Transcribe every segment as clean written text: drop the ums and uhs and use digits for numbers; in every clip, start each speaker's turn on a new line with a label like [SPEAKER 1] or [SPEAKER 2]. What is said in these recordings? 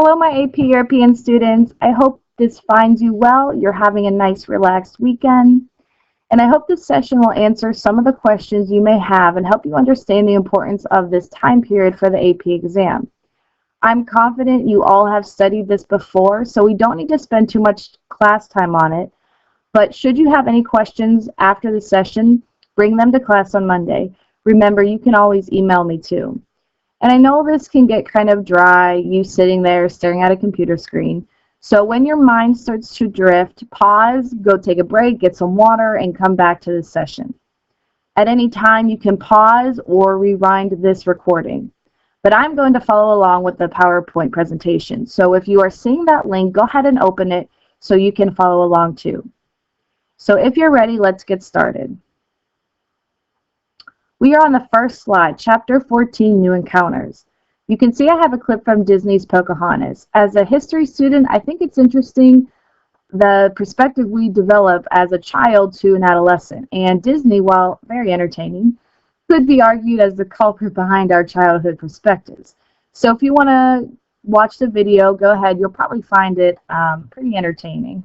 [SPEAKER 1] Hello, my AP European students. I hope this finds you well. You're having a nice, relaxed weekend. And I hope this session will answer some of the questions you may have and help you understand the importance of this time period for the AP exam. I'm confident you all have studied this before, so we don't need to spend too much class time on it. But should you have any questions after the session, bring them to class on Monday. Remember, you can always email me too. And I know this can get kind of dry, you sitting there staring at a computer screen. So when your mind starts to drift, pause, go take a break, get some water, and come back to the session. At any time, you can pause or rewind this recording. But I'm going to follow along with the PowerPoint presentation. So if you are seeing that link, go ahead and open it so you can follow along too. So if you're ready, let's get started. We are on the first slide, Chapter 14, New Encounters. You can see I have a clip from Disney's Pocahontas. As a history student, I think it's interesting the perspective we develop as a child to an adolescent. And Disney, while very entertaining, could be argued as the culprit behind our childhood perspectives. So if you want to watch the video, go ahead. You'll probably find it pretty entertaining.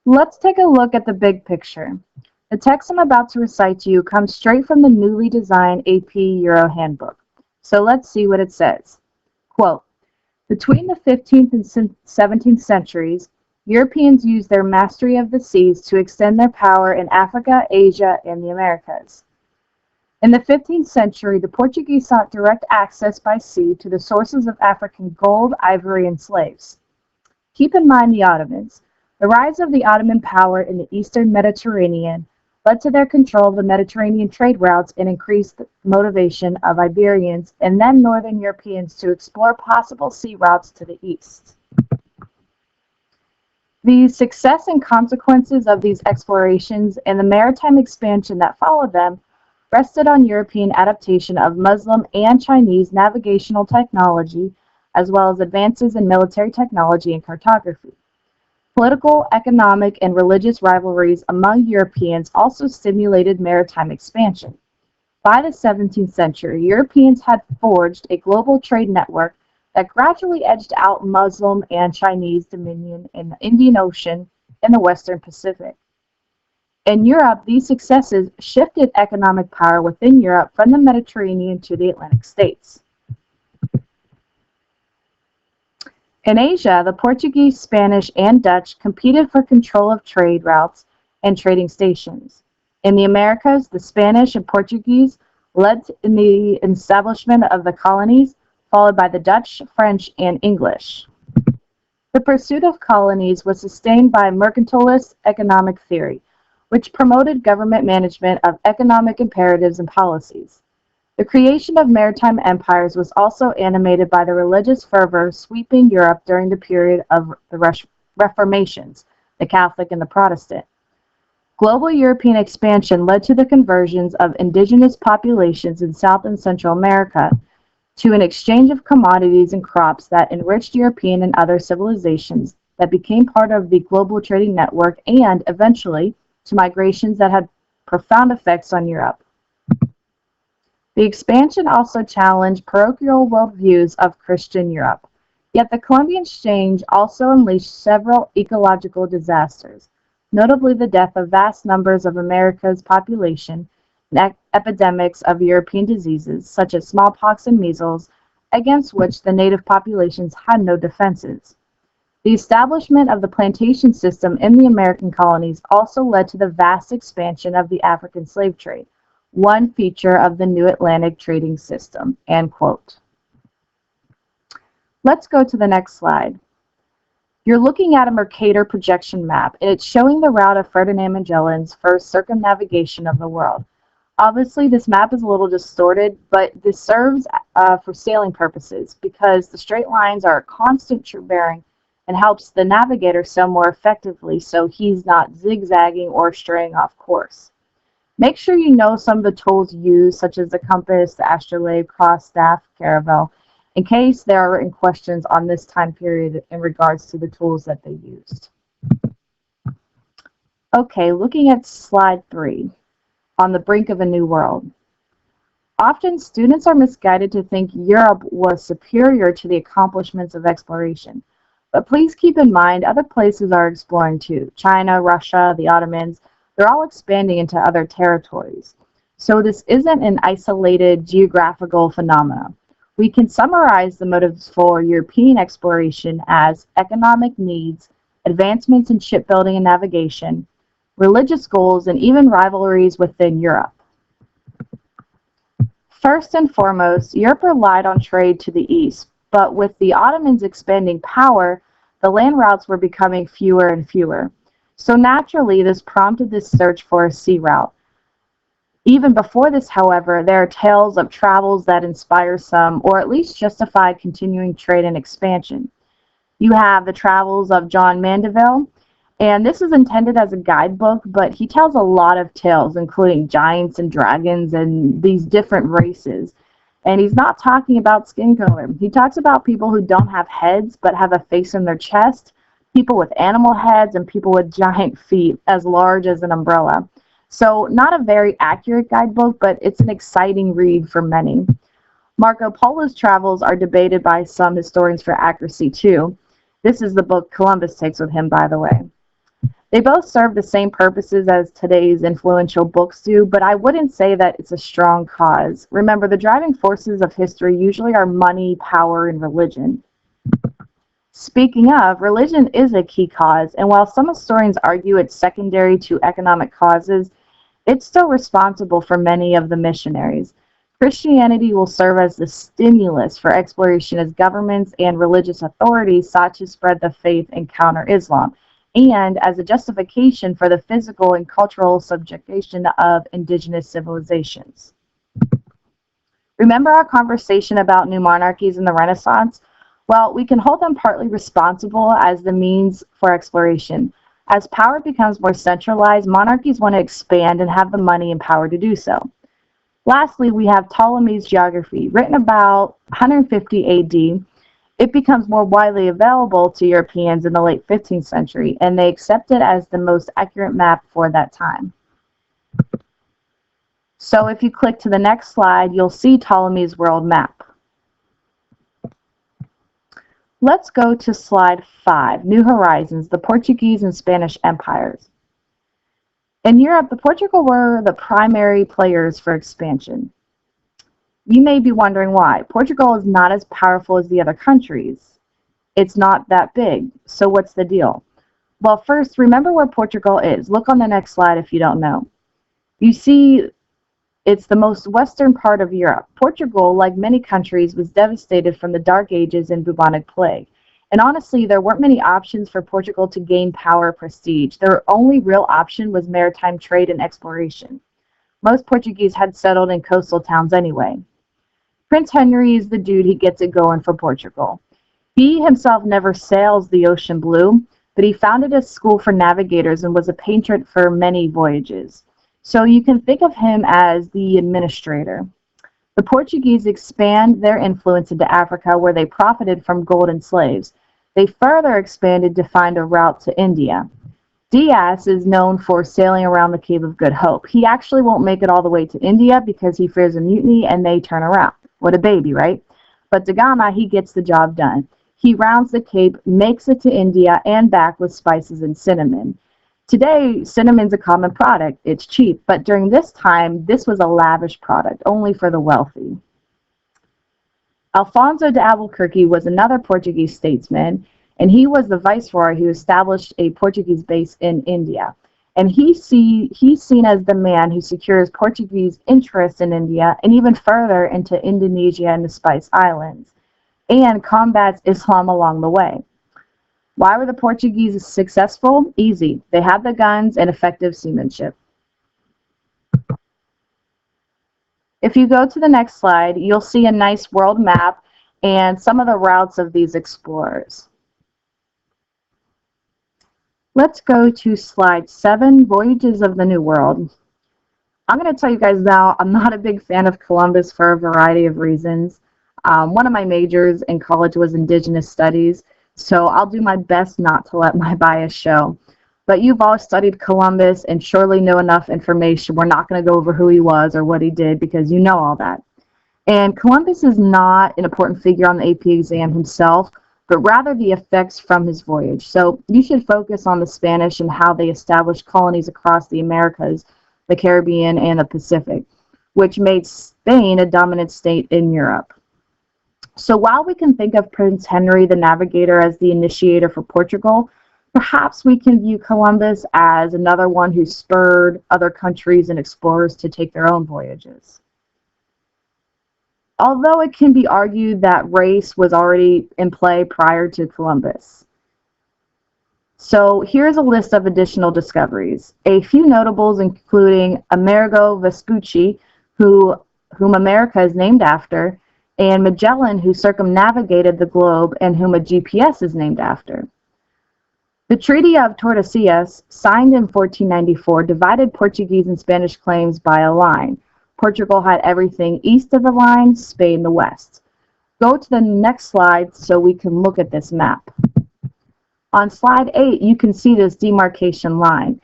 [SPEAKER 1] Let's take a look at the big picture. The text I'm about to recite to you comes straight from the newly designed AP Euro Handbook. So let's see what it says. Quote, between the 15th and 17th centuries, Europeans used their mastery of the seas to extend their power in Africa, Asia, and the Americas. In the 15th century, the Portuguese sought direct access by sea to the sources of African gold, ivory, and slaves. Keep in mind the Ottomans. The rise of the Ottoman power in the eastern Mediterranean led to their control of the Mediterranean trade routes and increased the motivation of Iberians and then Northern Europeans to explore possible sea routes to the east. The success and consequences of these explorations and the maritime expansion that followed them rested on European adaptation of Muslim and Chinese navigational technology, as well as advances in military technology and cartography. Political, economic, and religious rivalries among Europeans also stimulated maritime expansion. By the 17th century, Europeans had forged a global trade network that gradually edged out Muslim and Chinese dominion in the Indian Ocean and the Western Pacific. In Europe, these successes shifted economic power within Europe from the Mediterranean to the Atlantic states. In Asia, the Portuguese, Spanish, and Dutch competed for control of trade routes and trading stations. In the Americas, the Spanish and Portuguese led in the establishment of the colonies, followed by the Dutch, French, and English. The pursuit of colonies was sustained by mercantilist economic theory, which promoted government management of economic imperatives and policies. The creation of maritime empires was also animated by the religious fervor sweeping Europe during the period of the Reformations, the Catholic and the Protestant. Global European expansion led to the conversions of indigenous populations in South and Central America to an exchange of commodities and crops that enriched European and other civilizations that became part of the global trading network and, eventually, to migrations that had profound effects on Europe. The expansion also challenged parochial worldviews of Christian Europe. Yet the Columbian Exchange also unleashed several ecological disasters, notably the death of vast numbers of America's population and epidemics of European diseases such as smallpox and measles, against which the native populations had no defenses. The establishment of the plantation system in the American colonies also led to the vast expansion of the African slave trade, one feature of the New Atlantic trading system, end quote. Let's go to the next slide. You're looking at a Mercator projection map, and it's showing the route of Ferdinand Magellan's first circumnavigation of the world. Obviously, this map is a little distorted, but this serves for sailing purposes because the straight lines are a constant true bearing and helps the navigator sail more effectively so he's not zigzagging or straying off course. Make sure you know some of the tools used, such as the compass, the astrolabe, cross, staff, caravel, in case there are written questions on this time period in regards to the tools that they used. Okay, looking at slide 3, on the brink of a new world. Often, students are misguided to think Europe was superior to the accomplishments of exploration. But please keep in mind, other places are exploring too. China, Russia, the Ottomans, they're all expanding into other territories. So this isn't an isolated geographical phenomenon. We can summarize the motives for European exploration as economic needs, advancements in shipbuilding and navigation, religious goals, and even rivalries within Europe. First and foremost, Europe relied on trade to the east, but with the Ottomans expanding power, the land routes were becoming fewer and fewer. So naturally, this prompted this search for a sea route. Even before this, however, there are tales of travels that inspire some, or at least justify continuing trade and expansion. You have the travels of John Mandeville, and this is intended as a guidebook, but he tells a lot of tales, including giants and dragons and these different races. And he's not talking about skin color. He talks about people who don't have heads but have a face in their chest, people with animal heads, and people with giant feet as large as an umbrella. So, not a very accurate guidebook, but it's an exciting read for many. Marco Polo's travels are debated by some historians for accuracy too. This is the book Columbus takes with him, by the way. They both serve the same purposes as today's influential books do, but I wouldn't say that it's a strong cause. Remember, the driving forces of history usually are money, power, and religion. Speaking of, religion is a key cause, and while some historians argue it's secondary to economic causes, it's still responsible for many of the missionaries. Christianity will serve as the stimulus for exploration as governments and religious authorities sought to spread the faith and counter Islam, and as a justification for the physical and cultural subjugation of indigenous civilizations. Remember our conversation about new monarchies in the Renaissance? Well, we can hold them partly responsible as the means for exploration. As power becomes more centralized, monarchies want to expand and have the money and power to do so. Lastly, we have Ptolemy's geography, written about 150 AD. It becomes more widely available to Europeans in the late 15th century, and they accept it as the most accurate map for that time. So if you click to the next slide, you'll see Ptolemy's world map. Let's go to slide 5, New Horizons, the Portuguese and Spanish empires. In Europe, the Portugal were the primary players for expansion. You may be wondering why. Portugal is not as powerful as the other countries. It's not that big. So what's the deal? Well, first, remember where Portugal is. Look on the next slide if you don't know. You see, it's the most western part of Europe. Portugal, like many countries, was devastated from the Dark Ages and bubonic plague. And honestly, there weren't many options for Portugal to gain power or prestige. Their only real option was maritime trade and exploration. Most Portuguese had settled in coastal towns anyway. Prince Henry is the dude who gets it going for Portugal. He himself never sails the ocean blue, but he founded a school for navigators and was a patron for many voyages. So you can think of him as the administrator. The Portuguese expand their influence into Africa, where they profited from gold and slaves. They further expanded to find a route to India. Diaz is known for sailing around the Cape of Good Hope. He actually won't make it all the way to India because he fears a mutiny and they turn around. What a baby, right? But Da Gama, he gets the job done. He rounds the Cape, makes it to India and back with spices and cinnamon. Today, cinnamon's a common product. It's cheap, but during this time, this was a lavish product, only for the wealthy. Alfonso de Albuquerque was another Portuguese statesman, and he was the viceroy who established a Portuguese base in India. And he's seen as the man who secures Portuguese interest in India and even further into Indonesia and the Spice Islands, and combats Islam along the way. Why were the Portuguese successful? Easy. They had the guns and effective seamanship. If you go to the next slide, you'll see a nice world map and some of the routes of these explorers. Let's go to slide 7, Voyages of the New World. I'm going to tell you guys now, I'm not a big fan of Columbus for a variety of reasons. One of my majors in college was Indigenous Studies, so I'll do my best not to let my bias show. But you've all studied Columbus and surely know enough information. We're not going to go over who he was or what he did because you know all that. And Columbus is not an important figure on the AP exam himself, but rather the effects from his voyage. So you should focus on the Spanish and how they established colonies across the Americas, the Caribbean, and the Pacific, which made Spain a dominant state in Europe. So while we can think of Prince Henry the Navigator as the initiator for Portugal, perhaps we can view Columbus as another one who spurred other countries and explorers to take their own voyages. Although it can be argued that race was already in play prior to Columbus. So here's a list of additional discoveries. A few notables including Amerigo Vespucci, whom America is named after, and Magellan, who circumnavigated the globe and whom a GPS is named after. The Treaty of Tordesillas, signed in 1494, divided Portuguese and Spanish claims by a line. Portugal had everything east of the line, Spain the west. Go to the next slide so we can look at this map. On slide 8, you can see this demarcation line.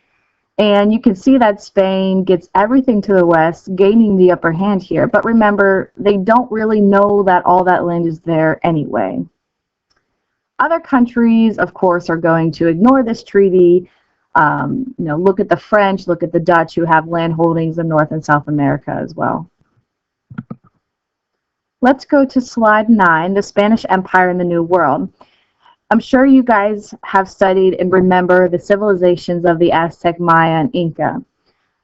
[SPEAKER 1] And you can see that Spain gets everything to the west, gaining the upper hand here. But remember, they don't really know that all that land is there anyway. Other countries, of course, are going to ignore this treaty. Look at the French, look at the Dutch, who have land holdings in North and South America as well. Let's go to slide 9, the Spanish Empire in the New World. I'm sure you guys have studied and remember the civilizations of the Aztec, Maya, and Inca.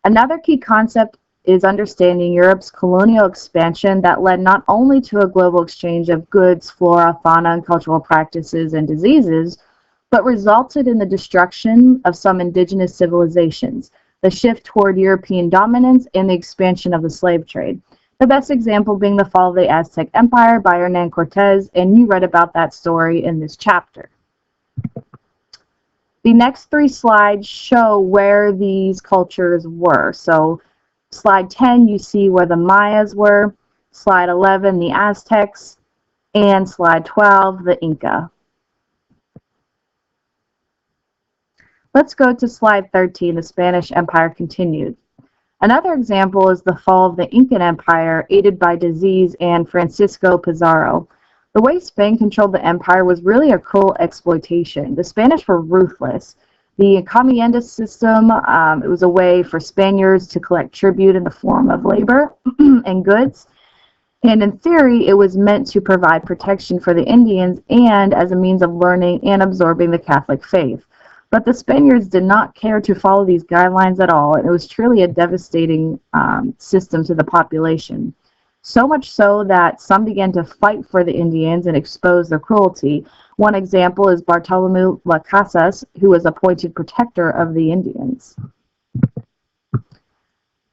[SPEAKER 1] Another key concept is understanding Europe's colonial expansion that led not only to a global exchange of goods, flora, fauna, and cultural practices and diseases, but resulted in the destruction of some indigenous civilizations, the shift toward European dominance, and the expansion of the slave trade. The best example being the fall of the Aztec Empire by Hernán Cortés, and you read about that story in this chapter. The next 3 slides show where these cultures were. So slide 10, you see where the Mayas were, slide 11, the Aztecs, and slide 12, the Inca. Let's go to slide 13, the Spanish Empire continued. Another example is the fall of the Incan Empire, aided by disease and Francisco Pizarro. The way Spain controlled the empire was really a cruel exploitation. The Spanish were ruthless. The encomienda system, it was a way for Spaniards to collect tribute in the form of labor and goods. And in theory, it was meant to provide protection for the Indians and as a means of learning and absorbing the Catholic faith. But the Spaniards did not care to follow these guidelines at all, and it was truly a devastating system to the population. So much so that some began to fight for the Indians and expose their cruelty. One example is Bartolomé Las Casas, who was appointed protector of the Indians.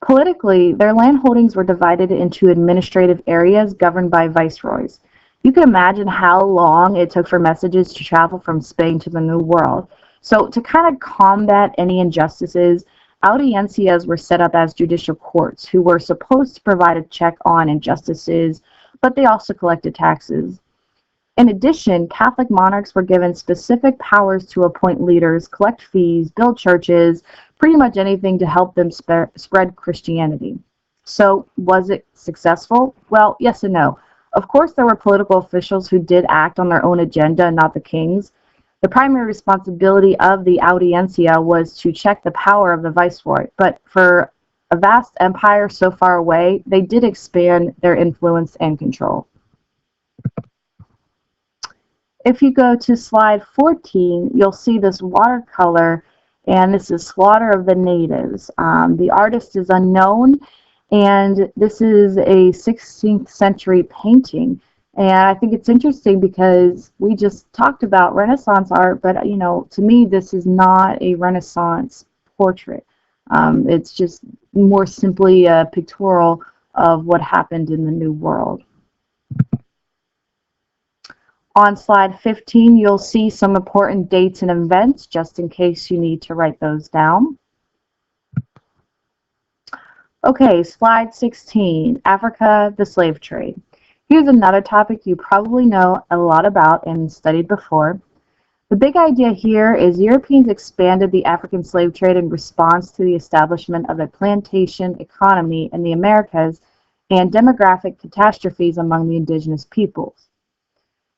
[SPEAKER 1] Politically, their land holdings were divided into administrative areas governed by viceroys. You can imagine how long it took for messages to travel from Spain to the New World. So to kind of combat any injustices, audiencias were set up as judicial courts who were supposed to provide a check on injustices, but they also collected taxes. In addition, Catholic monarchs were given specific powers to appoint leaders, collect fees, build churches, pretty much anything to help them spread Christianity. So was it successful? Well, yes and no. Of course, there were political officials who did act on their own agenda, not the king's. The primary responsibility of the audiencia was to check the power of the viceroy, but for a vast empire so far away, they did expand their influence and control. If you go to slide 14, you'll see this watercolor, and this is Slaughter of the Natives. The artist is unknown, and this is a 16th century painting. And I think it's interesting because we just talked about Renaissance art, but to me, this is not a Renaissance portrait. It's just more simply a pictorial of what happened in the New World. On slide 15, you'll see some important dates and events, just in case you need to write those down. Okay, slide 16, Africa, the slave trade. Here's another topic you probably know a lot about and studied before. The big idea here is Europeans expanded the African slave trade in response to the establishment of a plantation economy in the Americas and demographic catastrophes among the indigenous peoples.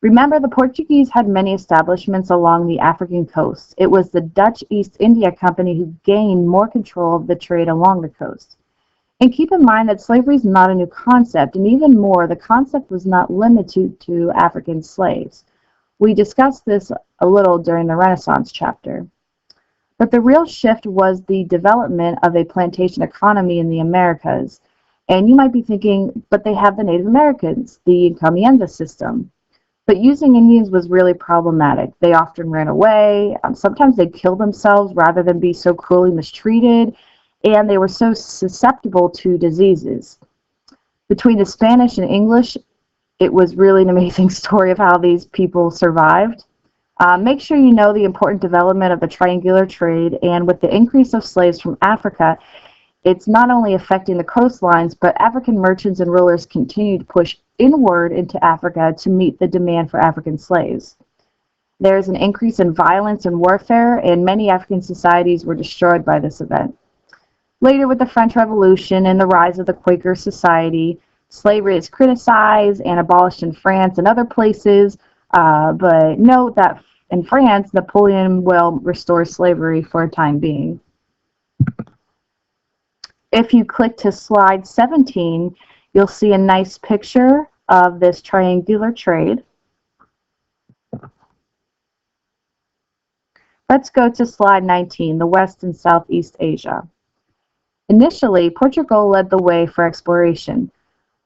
[SPEAKER 1] Remember, the Portuguese had many establishments along the African coast. It was the Dutch East India Company who gained more control of the trade along the coast. And keep in mind that slavery is not a new concept, and even more, the concept was not limited to African slaves. We discussed this a little during the Renaissance chapter. But the real shift was the development of a plantation economy in the Americas. And you might be thinking, but they have the Native Americans, the encomienda system. But using Indians was really problematic. They often ran away. Sometimes they'd kill themselves rather than be so cruelly mistreated. And they were so susceptible to diseases. Between the Spanish and English, it was really an amazing story of how these people survived. Make sure you know the important development of the triangular trade, and with the increase of slaves from Africa, it's not only affecting the coastlines, but African merchants and rulers continue to push inward into Africa to meet the demand for African slaves. There's an increase in violence and warfare, and many African societies were destroyed by this event. Later, with the French Revolution and the rise of the Quaker Society, slavery is criticized and abolished in France and other places, but note that in France, Napoleon will restore slavery for a time being. If you click to slide 17, you'll see a nice picture of this triangular trade. Let's go to slide 19, the West and Southeast Asia. Initially, Portugal led the way for exploration,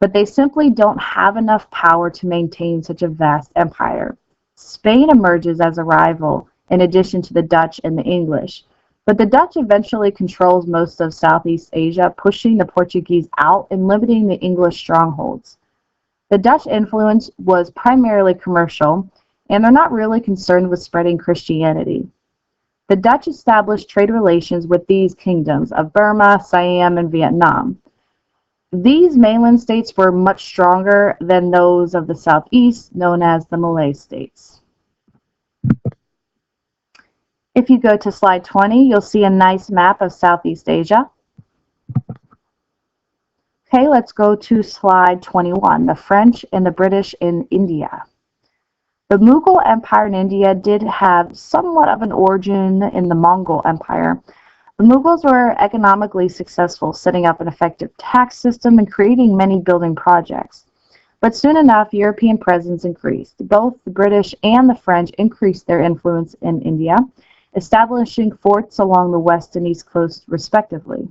[SPEAKER 1] but they simply don't have enough power to maintain such a vast empire. Spain emerges as a rival, in addition to the Dutch and the English. But the Dutch eventually controls most of Southeast Asia, pushing the Portuguese out and limiting the English strongholds. The Dutch influence was primarily commercial, and they're not really concerned with spreading Christianity. The Dutch established trade relations with these kingdoms of Burma, Siam, and Vietnam. These mainland states were much stronger than those of the southeast, known as the Malay states. If you go to slide 20, you'll see a nice map of Southeast Asia. Okay, let's go to slide 21, the French and the British in India. The Mughal Empire in India did have somewhat of an origin in the Mongol Empire. The Mughals were economically successful, setting up an effective tax system and creating many building projects. But soon enough, European presence increased. Both the British and the French increased their influence in India, establishing forts along the west and east coast respectively.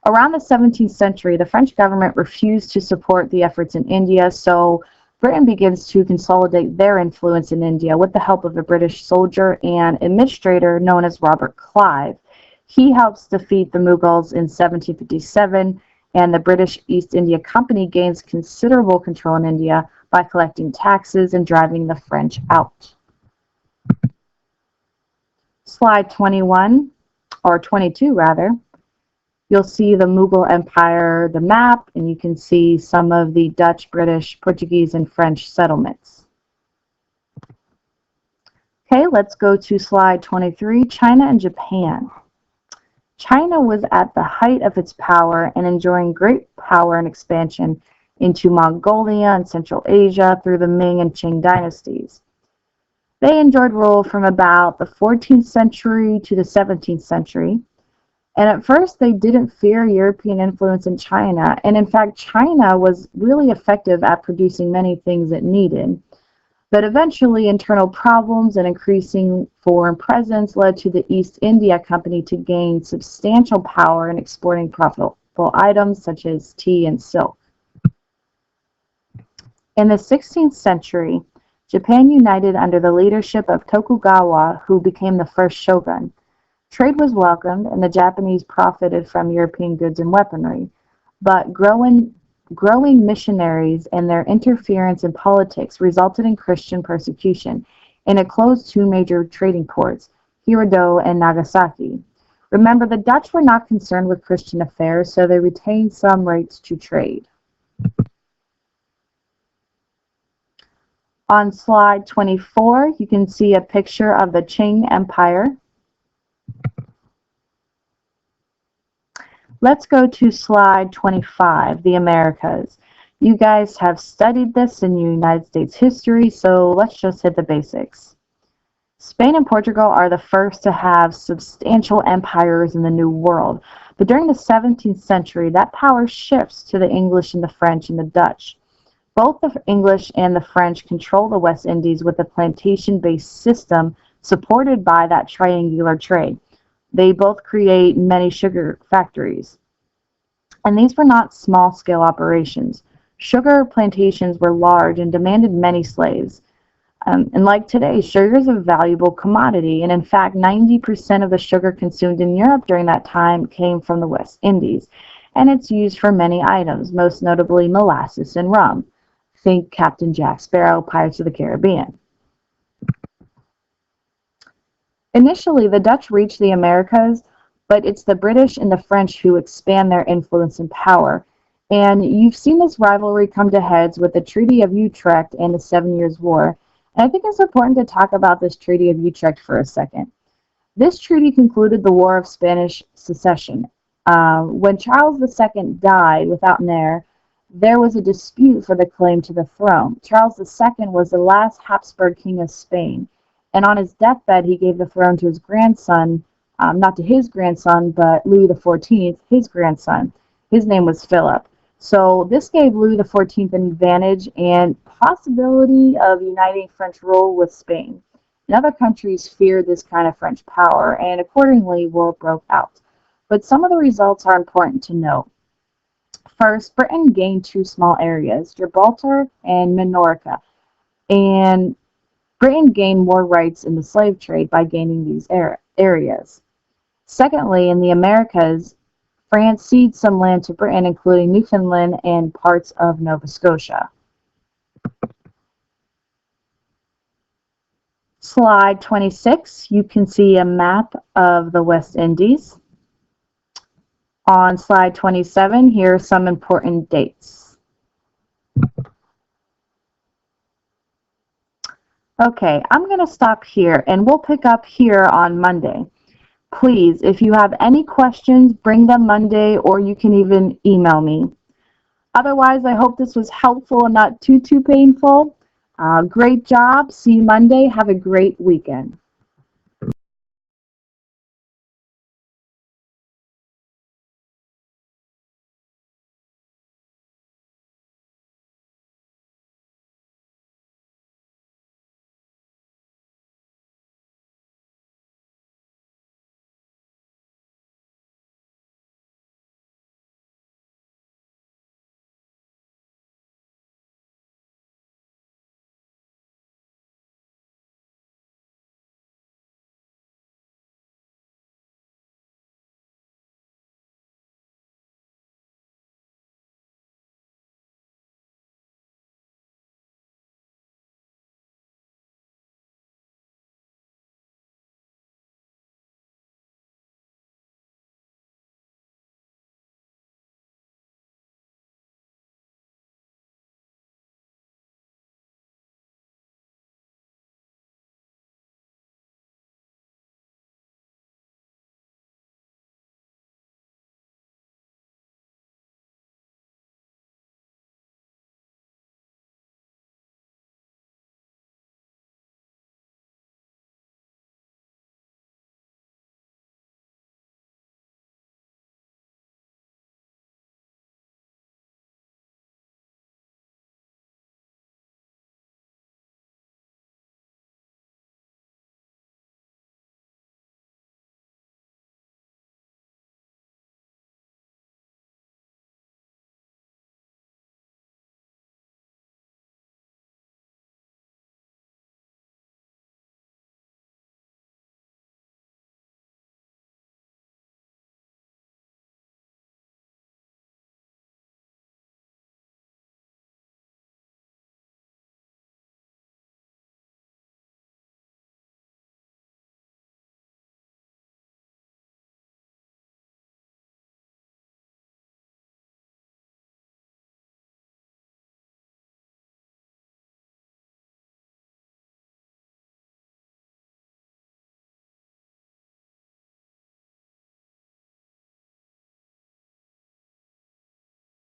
[SPEAKER 1] Around the 17th century, the French government refused to support the efforts in India, so Britain begins to consolidate their influence in India with the help of a British soldier and administrator known as Robert Clive. He helps defeat the Mughals in 1757, and the British East India Company gains considerable control in India by collecting taxes and driving the French out. Slide 21, or 22 rather. You'll see the Mughal Empire, the map, and you can see some of the Dutch, British, Portuguese, and French settlements. Okay, let's go to slide 23, China and Japan. China was at the height of its power and enjoying great power and expansion into Mongolia and Central Asia through the Ming and Qing dynasties. They enjoyed rule from about the 14th century to the 17th century. And at first, they didn't fear European influence in China. And in fact, China was really effective at producing many things it needed. But eventually, internal problems and increasing foreign presence led to the East India Company to gain substantial power in exporting profitable items such as tea and silk. In the 16th century, Japan united under the leadership of Tokugawa, who became the first shogun. Trade was welcomed, and the Japanese profited from European goods and weaponry. But growing missionaries and their interference in politics resulted in Christian persecution, and it closed two major trading ports, Hirado and Nagasaki. Remember, the Dutch were not concerned with Christian affairs, so they retained some rights to trade. On slide 24, you can see a picture of the Qing Empire. Let's go to slide 25, the Americas. You guys have studied this in United States history, so let's just hit the basics. Spain and Portugal are the first to have substantial empires in the New World, but during the 17th century, that power shifts to the English and the French and the Dutch. Both the English and the French control the West Indies with a plantation-based system supported by that triangular trade. They both create many sugar factories. And these were not small-scale operations. Sugar plantations were large and demanded many slaves. And like today, sugar is a valuable commodity, and in fact, 90% of the sugar consumed in Europe during that time came from the West Indies, and it's used for many items, most notably molasses and rum. Think Captain Jack Sparrow, Pirates of the Caribbean. Initially, the Dutch reached the Americas, but it's the British and the French who expand their influence and power. And you've seen this rivalry come to heads with the Treaty of Utrecht and the Seven Years' War. And I think it's important to talk about this Treaty of Utrecht for a second. This treaty concluded the War of Spanish Succession. When Charles II died without an heir, there was a dispute for the claim to the throne. Charles II was the last Habsburg king of Spain, and on his deathbed he gave the throne to his grandson, not to his grandson, but Louis XIV, his grandson. His name was Philip. So this gave Louis XIV an advantage and possibility of uniting French rule with Spain. And other countries feared this kind of French power, and accordingly, war broke out. But some of the results are important to note. First, Britain gained two small areas, Gibraltar and Minorca, and Britain gained more rights in the slave trade by gaining these areas. Secondly, in the Americas, France ceded some land to Britain, including Newfoundland and parts of Nova Scotia. Slide 26, you can see a map of the West Indies. On slide 27, here are some important dates. Okay, I'm going to stop here and we'll pick up here on Monday. Please, if you have any questions, bring them Monday or you can even email me. Otherwise, I hope this was helpful and not too painful. Great job. See you Monday. Have a great weekend.